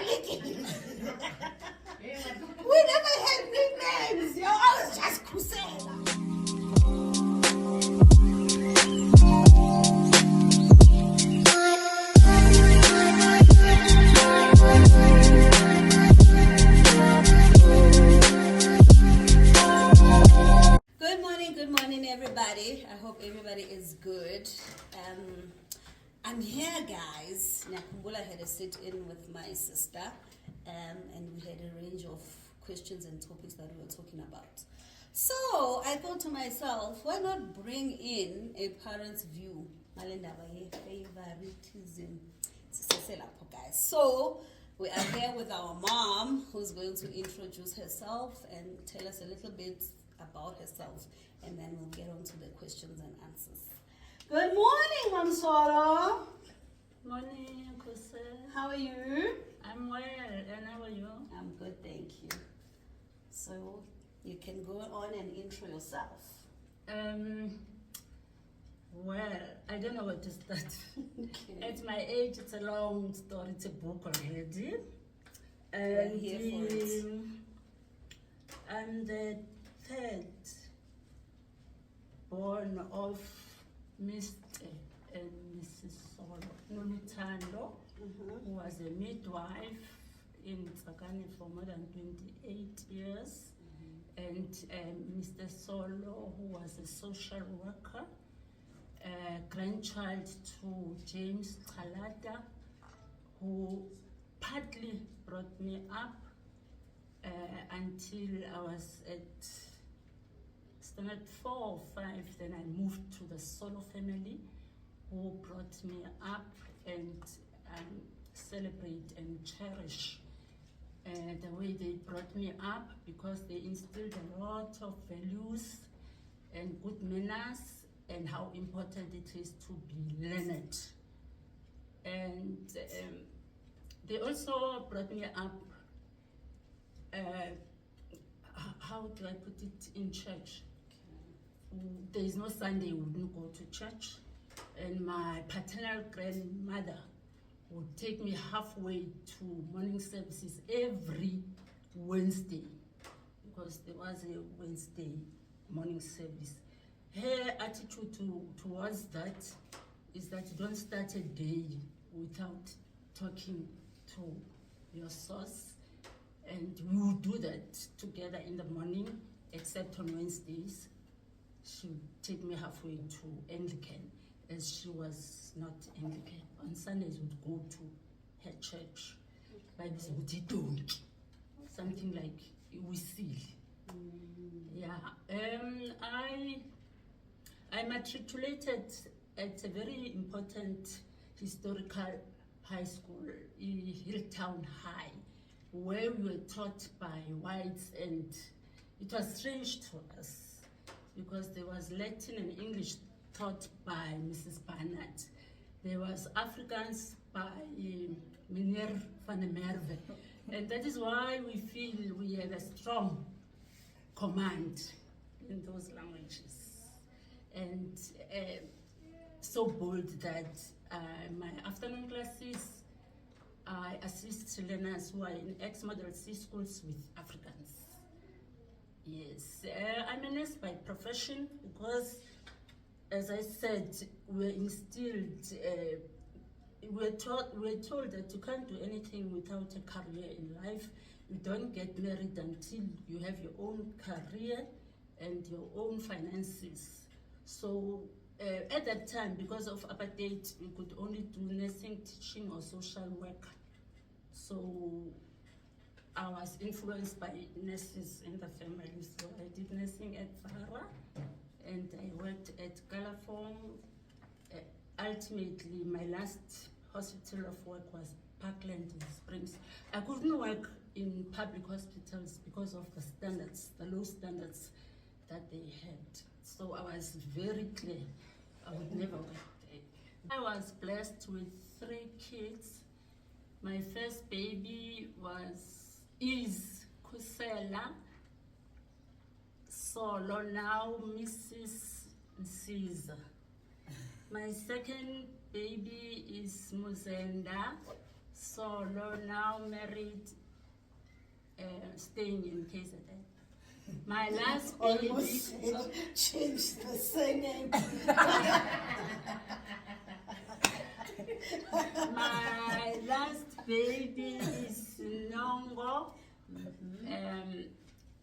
We never had nicknames, yo. I was just Kusela. Good morning, everybody. I hope everybody is good. I'm here, guys. Nakumbula had a sit-in with my sister, and we had a range of questions and topics that we were talking about. So I thought to myself, why not bring in a parent's view? Favoritism. Guys. So we are here with our mom, who's going to introduce herself and tell us a little bit about herself, and then we'll get on to the questions and answers. Good morning, Mom Soro. Morning, Kuse. How are you? I'm well, and how are you? I'm good, thank you. So you can go on and intro yourself. Well, I don't know where to start. Okay. At my age, it's a long story. It's a book already. We're here for it. I'm the third born of Mr. and Mrs. Solo Nonitando, who was a midwife in Tsakani for more than 28 years, and Mr. Solo, who was a social worker, grandchild to James Kalada, who partly brought me up until I was at standard 4 or 5. Then I moved to the Solo family, who brought me up, and celebrate and cherish the way they brought me up, because they instilled a lot of values and good manners, and how important it is to be learned. And they also brought me up, how do I put it, in church. There is no Sunday we wouldn't go to church, and my paternal grandmother would take me halfway to morning services every Wednesday, because there was a Wednesday morning service. Her attitude towards that is that you don't start a day without talking to your source, and we would do that together in the morning, except on Wednesdays. She would take me halfway to Anglican, as she was not Anglican. On Sundays, we'd go to her church, something like we see. Yeah, I matriculated at a very important historical high school, Hilltown High, where we were taught by whites, and it was strange to us because there was Latin and English taught by Mrs. Barnett. There was Afrikaans by Meneer van der Merwe, and that is why we feel we have a strong command in those languages. And so bold that my afternoon classes, I assist learners who are in ex-model C schools with Africans. Yes, I'm a nurse by profession, because, as I said, we're instilled, we're told that you can't do anything without a career in life. You don't get married until you have your own career and your own finances. So at that time, because of apartheid, we could only do nursing, teaching, or social work. So I was influenced by nurses in the family. So I did nursing at Zahara, and I worked at Californ. Ultimately, my last hospital of work was Parkland in Springs. I couldn't work in public hospitals because of the standards, the low standards that they had. So I was very clear, I would never work there. I was blessed with 3 kids. My first baby is Kusela Solo, now Mrs. Caesar. My second baby is Muzenda solo, now married, staying in KZN. My last baby, Almost changed the surname. my last baby is Nongo.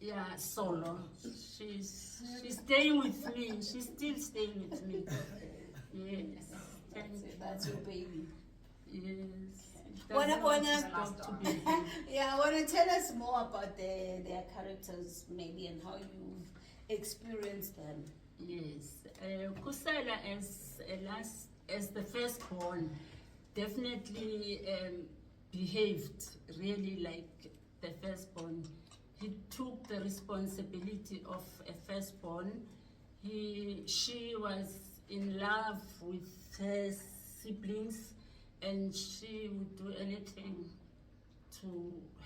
Yeah, solo. She's staying with me. She's still staying with me. Yes. That's your baby. Yes. Yeah, wanna tell us more about their characters, maybe, and how you experienced them. Yes. Kusela as the firstborn definitely behaved really like the firstborn. He took the responsibility of a firstborn. She was in love with her siblings, and she would do anything to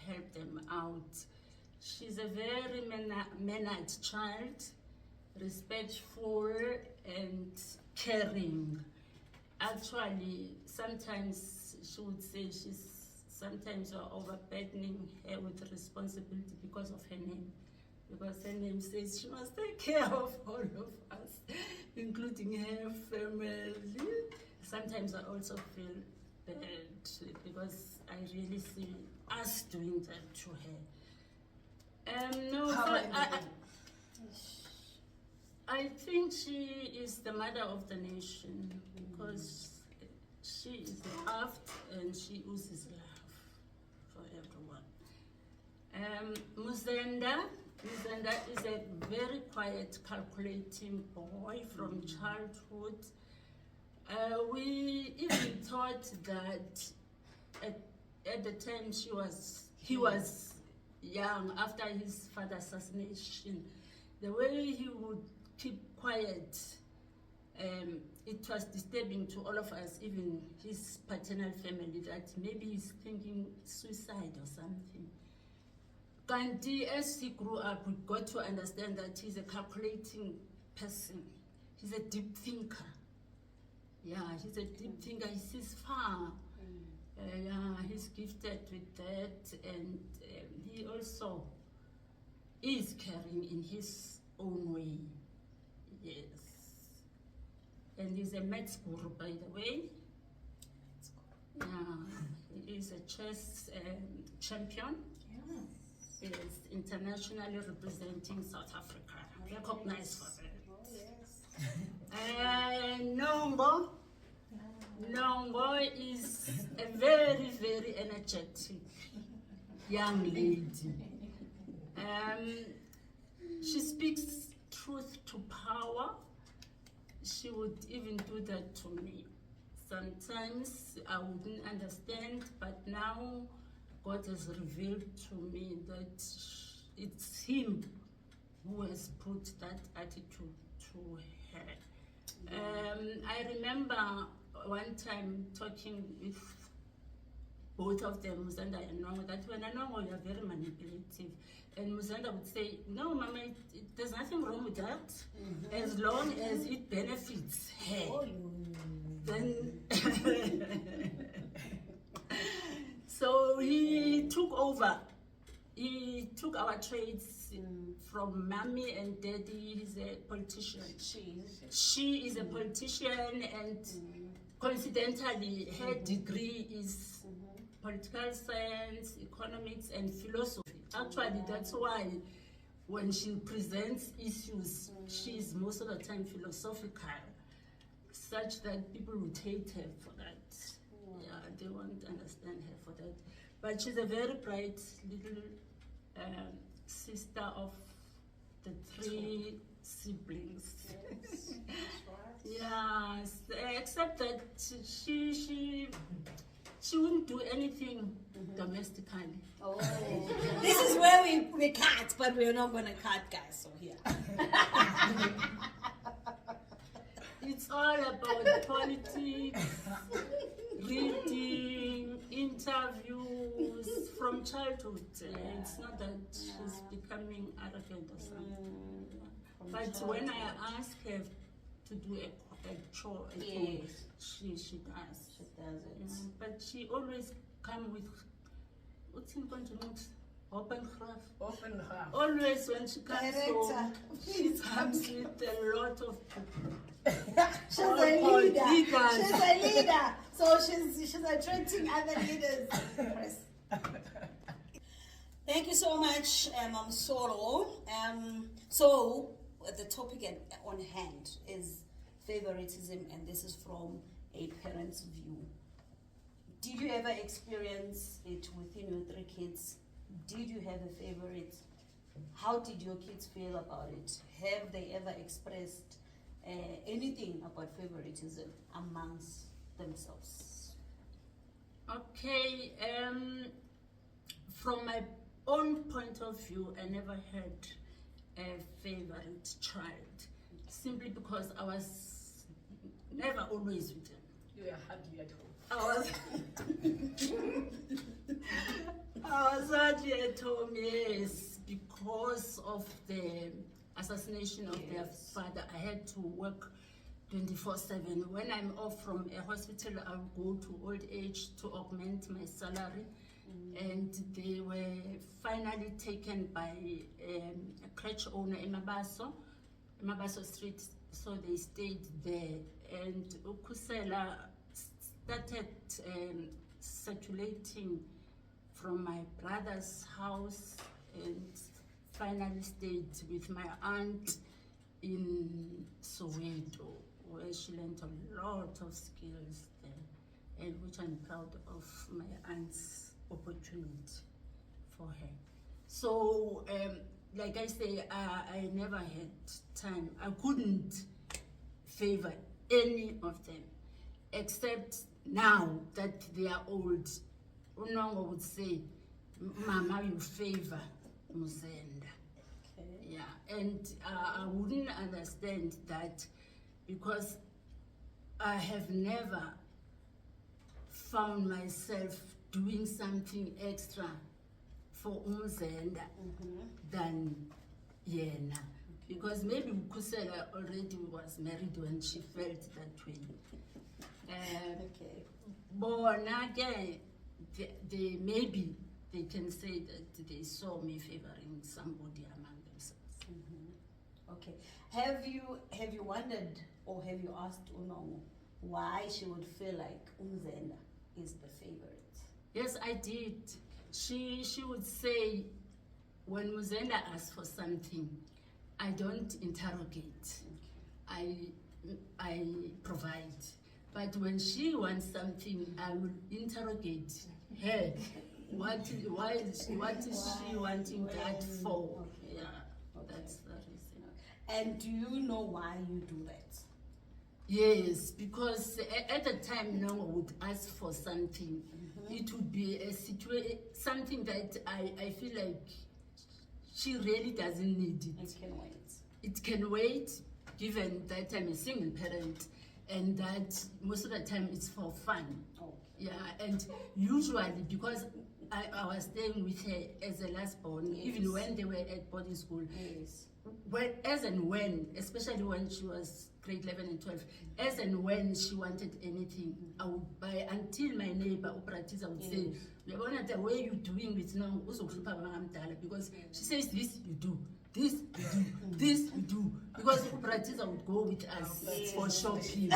help them out. She's a very mannered child, respectful and caring. Actually, sometimes she would say sometimes you're overburdening her with responsibility because of her name. Because her name says she must take care of all of us, including her family. Sometimes I also feel bad because I really see us doing that to her. I think she is the mother of the nation because she is loved and she oozes love for everyone. Muzenda is a very quiet, calculating boy from childhood. We even thought that at the time he was young after his father's assassination, the way he would keep quiet, it was disturbing to all of us, even his paternal family, that maybe he's thinking suicide or something. Gandhi, as he grew up, we got to understand that he's a calculating person. He's a deep thinker. Yeah, he's a deep thinker. He sees far. Yeah, he's gifted with that, and he also is caring in his own way. Yes. And he's a maths guru, by the way. Yeah, he is a chess champion. Yes, internationally representing South Africa. Recognized for that. Oh, yes. And Nongo is a very, very energetic young lady. She speaks truth to power. She would even do that to me. Sometimes I wouldn't understand, but now God has revealed to me that it's Him who has put that attitude to her. I remember one time talking with both of them, Muzenda and Nongo, that when I know you're very manipulative. And Muzenda would say, no, Mama, there's nothing wrong with that, as long as it benefits her. Oh. Then, so he took over. He took our traits from Mommy and Daddy. He's a politician. She is a politician, and coincidentally, her degree is political science, economics, and philosophy. Actually, that's why when she presents issues, she is most of the time philosophical, such that people would hate her for that. Yeah, they won't understand her for that. But she's a very bright little sister of the 3 siblings. Yes. Yes, except that she wouldn't do anything domestically. Oh, this is where we cut, but we're not going to cut, guys. So here. It's all about politics, reading, interviews from childhood. It's not that she's becoming arrogant or something. But when I ask her to do a chore at home. Yes. She does. She does it. Yeah, but she always come with what's in conjunct? Open graph. Open half. Always when she comes home, Director, she comes with a lot of people. She's a All leader. leaders. She's a leader. So she's attracting other leaders. Press. Thank you so much, Mom Soro. So the topic on hand is favoritism, and this is from a parent's view. Did you ever experience it within your 3 kids? Did you have a favorite? How did your kids feel about it? Have they ever expressed anything about favoritism amongst themselves? Okay, from my own point of view, I never had a favorite child, simply because I was never always with them. You are hardly at home. I was hardly at home, yes, because of the assassination of their father. I had to work 24/7. When I'm off from a hospital, I'll go to old age to augment my salary. And they were finally taken by a crèche owner in Mabaso Street, so they stayed there. And Ukusela started circulating from my brother's house and finally stayed with my aunt in Soweto, where she learned a lot of skills there, and which I'm proud of my aunt's opportunity for her. So, like I say, I never had time. I couldn't favor any of them, except now that they are old. Unongo would say, Mama, you favor Muzenda. Okay. Yeah, and I wouldn't understand that, because I have never found myself doing something extra for Umzenda than Yena. Because maybe Kusela already was married when she felt that way. Okay. Bona ke, they maybe they can say that they saw me favoring somebody among themselves. Okay. Have you wondered, or have you asked Unongo why she would feel like Umzenda is the favorite? Yes, I did. She would say, when Muzenda asks for something, I don't interrogate. I provide. But when she wants something, I will interrogate her. What is she wanting that for? Okay. Yeah, Okay. that's the reason. And do you know why you do that? Yes, because at the time no one would ask for something. It would be a situation, something that I feel like she really doesn't need it. It can wait. It can wait, given that I'm a single parent, and that most of the time it's for fun. Oh. Yeah, and usually because I was staying with her as a last born, Yes. even when they were at boarding school. Yes. As and when, especially when she was grade 11 and 12, as and when she wanted anything, I would buy, until my neighbor, Upratiza, would say, "Yabona, the way you're doing it now, because she says this, you do. This, you do. This, you do." Because Upratiza would go with us for shopping.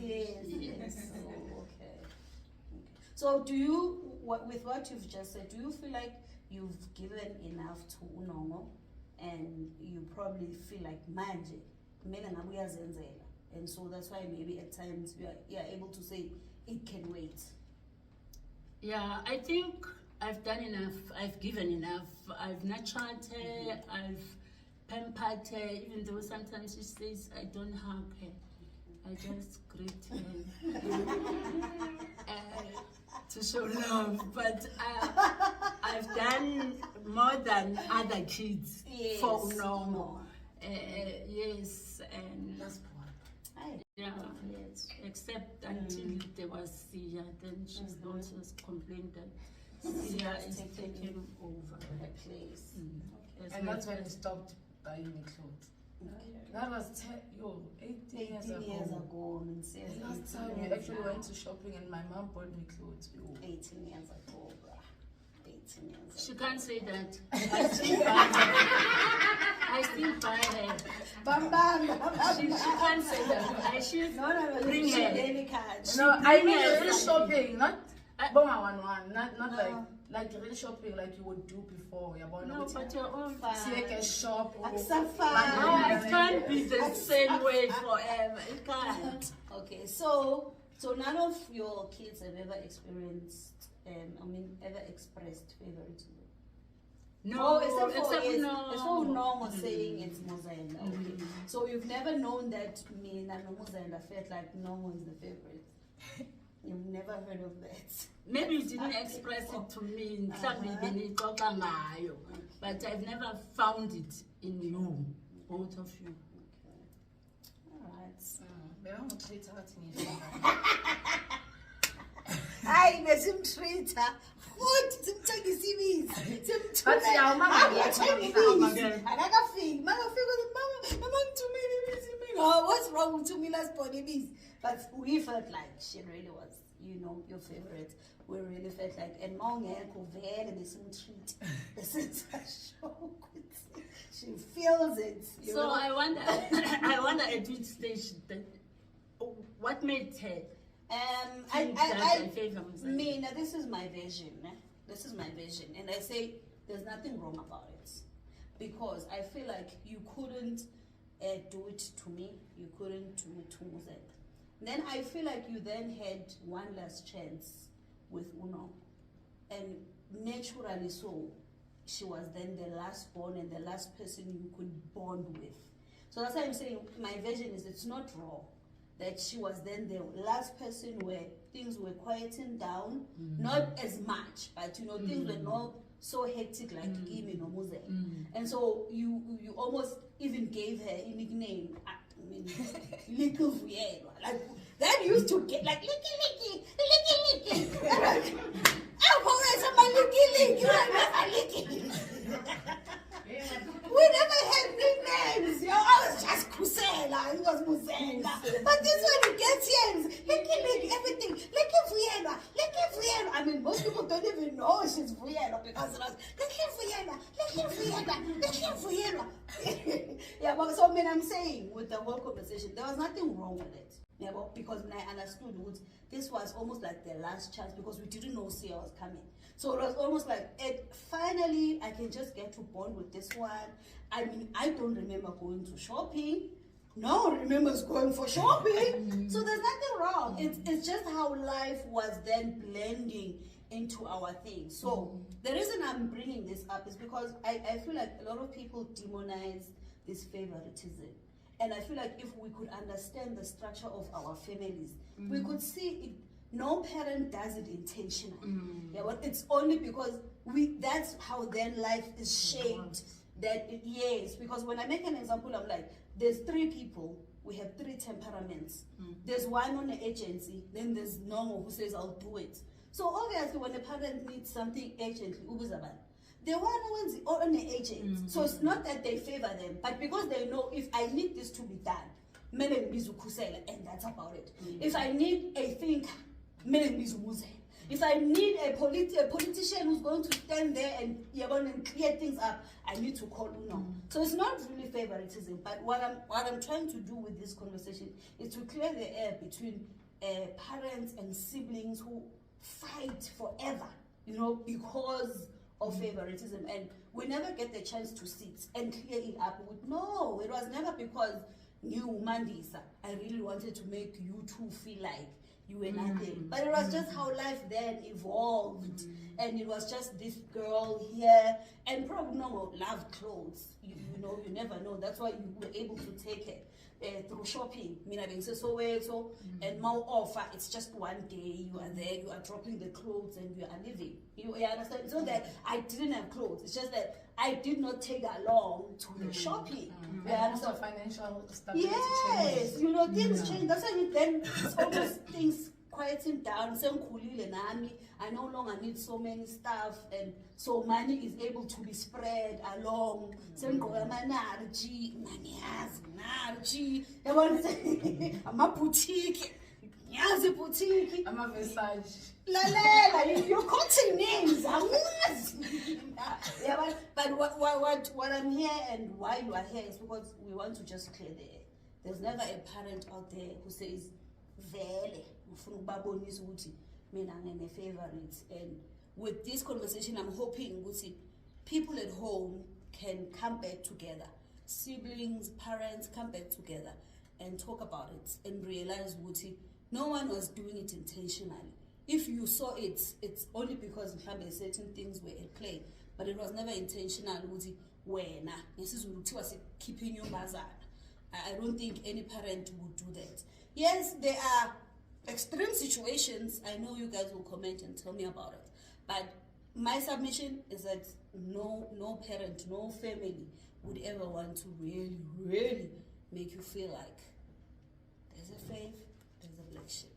Yes. Oh, okay. So do you, with what you've just said, do you feel like you've given enough to Unongo, and you probably feel like manje, mina ngabuyazenzela, and so that's why maybe at times you're able to say it can wait? Yeah, I think I've done enough. I've given enough. I've nurtured her. I've pampered her, even though sometimes she says I don't hug her. I just greet her to show love. But I've done more than other kids for Unongo. Yes, and That's poor. yeah, yes. Except until there was Sia, then she's also complained that Sia is taking over Her place. Yes, And my- that's when you stopped buying me clothes. That was 18 years 18 years ago. ago. The last time we actually went to shopping and my mom bought me clothes. 18 years ago, bruh. 18 years ago. She can't say that. I still buy her. I still buy her. Bam, bam, bam, She can't say that. I should No, bring she her. daily card. No, I mean bring her real shopping, not Boma one, not No. like real shopping like you would do before. You're born No, but you're all see like a shop or Accept No, fine. it can't be the same way forever. It can't. Okay, so none of your kids have ever experienced, ever expressed favoritism. No, except for yes, no. it's so normal saying it's Muzenda. Okay, so you've never known that me and Muzenda felt like no one's the favorite. You've never heard of that. Maybe you didn't express it to me, but I've never found it in you, both of you. Okay. All right. Hayi besimtreater futhi simthengisa ibizi But yeah, mama, akakafiki makafika mama ngithumile ibizi mina. What's wrong with Tumila's body ibizi? But we felt like she really was, your favorite. We really felt like, and mawungekho vele besimtreat besenza show ukuthi she feels it. So I wonder at which stage what made her I favor Muzenda? mean, this is my vision. This is my vision, and I say there's nothing wrong about it because I feel like you couldn't do it to me. You couldn't do it to Muzenda. Then I feel like you then had one last chance with Uno, and naturally so, she was then the last born and the last person you could bond with. So that's why I'm saying my vision is it's not wrong that she was then the last person where things were quieting down, not as much, but things were not so hectic like Kimi no Muze. And so you almost even gave her a nickname. Little Vuyelwa. Like that used to get like licky. I'm always my licky. We never had nicknames. I was just Kusela. It was Muzenda. But this one gets here. Licky, everything. Licky Vuyelwa. I mean, most people don't even know she's Vuyelwa because it was Licky Vuyelwa. Yeah, but so I'm saying with the whole conversation, there was nothing wrong with it. Yeah, but because I understood this was almost like the last chance because we didn't know Sia was coming. So it was almost like finally I can just get to bond with this one. I mean, I don't remember going to shopping. No one remembers going for shopping. So there's nothing wrong. It's just how life was then blending into our thing. So the reason I'm bringing this up is because I feel like a lot of people demonize this favoritism. And I feel like if we could understand the structure of our families, we could see it. No parent does it intentionally. Yeah, but it's only because that's how then life is shaped. Yes, because when I make an example, I'm like, there's 3 people, we have 3 temperaments. There's one on the agency, then there's normal who says, I'll do it. So obviously when a parent needs something urgently, the one who is on the agent. So it's not that they favor them, but because they know if I need this to be done, and that's about it. If I need a thinker, if I need a politician who's going to stand there and you're going to clear things up, I need to call Uno. So it's not really favoritism, but what I'm trying to do with this conversation is to clear the air between parents and siblings who fight forever, because of favoritism, and we never get the chance to sit and clear it up. No, it was never because you Mandisa, I really wanted to make you two feel like you were nothing. But it was just how life then evolved. And it was just this girl here, and probably no loved clothes. You never know. That's why you were able to take it through shopping. And more offer, it's just one day, you are there, you are dropping the clothes and you are leaving. You understand? It's not that I didn't have clothes, it's just that I did not take along to the shopping. And also financial stability yes, changes. things change. That's why then it's almost things quieting down. I no longer need so many stuff, and so money is able to be spread along. I'm a boutique. Yes, a boutique. I'm a Versace. Lalela, you're quoting names. Yeah, but what I'm here and why you are here is because we want to just clear the air. There's never a parent out there who says, "Vele, ufuna ukubabonisa ukuthi mina ngine favorites." And with this conversation, I'm hoping people at home can come back together. Siblings, parents come back together and talk about it and realize no one was doing it intentionally. If you saw it, it's only because certain things were at play, but it was never intentional. Wena, was keeping your bazar. I don't think any parent would do that. Yes, there are extreme situations. I know you guys will comment and tell me about it, but my submission is that no parent, no family would ever want to really make you feel like there's a fave, there's a black sheep.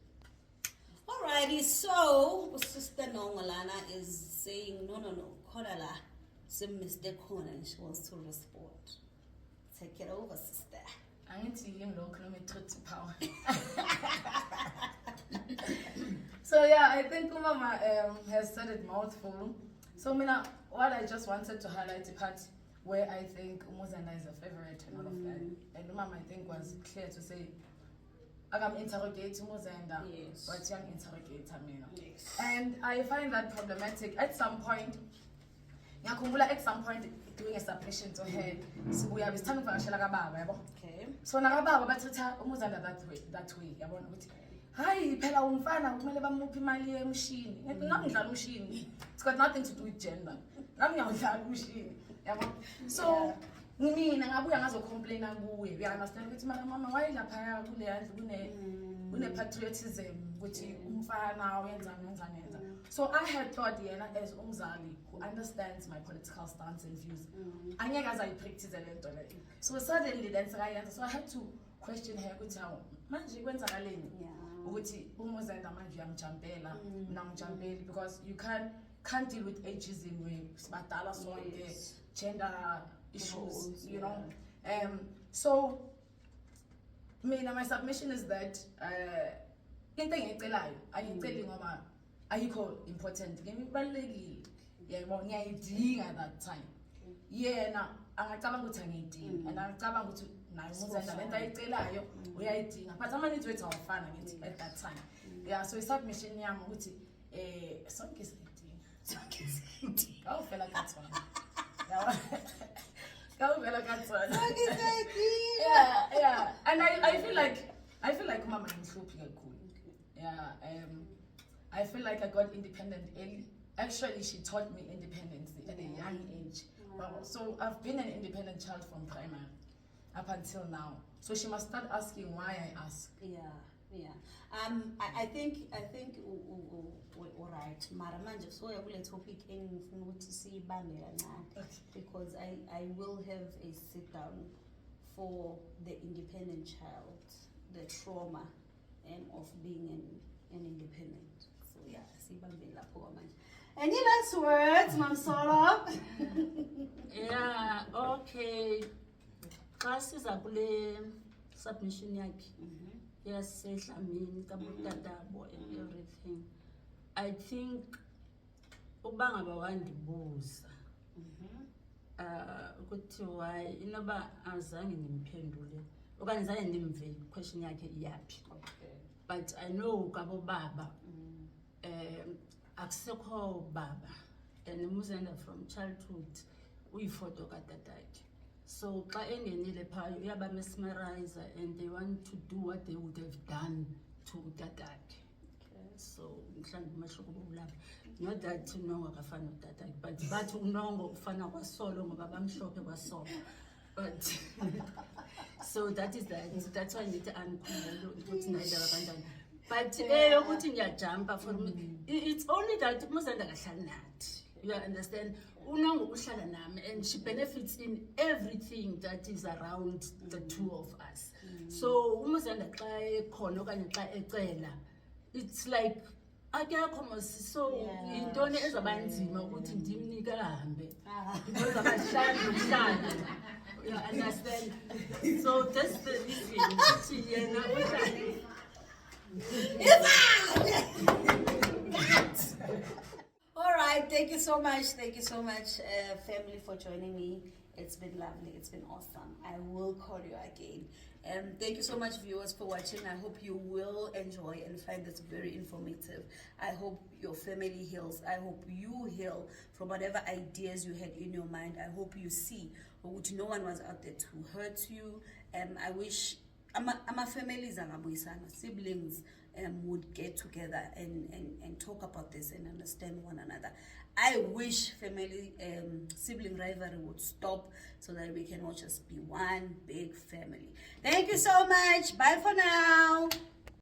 Alrighty, so Sister Nongalana is saying no, Kodala, some mistake corner, and she wants to respond. Take it over, sister. I need to hear local power. So yeah, I think Mama has said it mouthful. So what I just wanted to highlight the part where I think Umuzana is a favorite and all of that. And Mama, I think, was clear to say, I'm interrogating Umuzana, yes, but young interrogator, yes. And I find that problematic. At some point, doing a submission to her, so we have time for a Okay. So nakababa bathatha Umuzana that way yabona ukuthi hayi phela umfana kumele bamuphi imali yemshini ngithi ngidlala umshini, it's got nothing to do with gender, ngami ngiyadlala umshini yabona. So mina ngabuya ngazocomplaina kuwe, we understand ukuthi mama why lapha kule yandlu kune patriotism ukuthi umfana uyenza. So I had thought yena as umzali who understands my political stance and views, angeke azayipractice lento le. So suddenly then so I had to question her ukuthi how manje kwenzakaleni ukuthi umuzenda manje uyamjampela mina ngijampeli, because you can't deal with ageism with sibadala sonke, gender issues, you know. So my submission is that into engiyicelayo ayiceli ngoba ayikho important, ngemibalekile yayibona ngiyayidinga that time. Yena angacabanga ukuthi angiyidingi and angacabanga ukuthi naye umuzenda lento ayicelayo uyayidinga, but ama-needs wethu awafana ngithi at that time. Yeah, so i-submission yami ukuthi sonke siyidinga awuvela kathona yeah, and I feel like mama ngimhluphi kakhulu. Yeah, I feel like I got independent early. Actually, she taught me independence at a young age. So I've been an independent child from primary up until now. So she must start asking why I ask. Yeah. I think all right. Mara manje so yakule topic engifuna ukuthi siyibambe kancane, because I will have a sit down for the independent child, the trauma of being an independent. So yeah, siyibambe lapho manje. Any last words, Mom Solo? Yeah, okay. Classes are kule submission yakhe. Yes, I mean, tabutadabo and everything. I think ubanga bawandibuza ukuthi why inoba azange nimphendule okanye zange ndimve question yakhe iyaphi. But I know kabo baba akusekho baba, and umuzenda from childhood uyifoto katatakhe. So xa engenile phaa uyaba mesmerize and they want to do what they would have done to tatakhe. So mhlawumbe umahluko bobulapha, not that unongo akafana notatakhe, but bathi unongo ufana kwasolo ngoba bamhlophe kwasolo. But so that is that. That's why ngithi angikhumbula ukuthi nayidala kanjani. But ukuthi ngiyajumpa for me, it's only that umuzenda kahlali nathi. You understand? Unongo uhlala nami and she benefits in everything that is around the two of us. So umuzenda xa ekhona okanye xa ecela it's like akekho mos, so Yeah, yintoni sure. ezabanzima ukuthi ndimnike ahambe Ah. because abahlali uhlala. You understand? So that's the reason ukuthi yena uhlala. All right, thank you so much. Thank you so much, family, for joining me. It's been lovely. It's been awesome. I will call you again. Thank you so much, viewers, for watching. I hope you will enjoy and find this very informative. I hope your family heals. I hope you heal from whatever ideas you had in your mind. I hope you see which no one was out there to hurt you. I wish ama families angabuyisana, siblings would get together and talk about this and understand one another. I wish family sibling rivalry would stop so that we can all just be one big family. Thank you so much. Bye for now.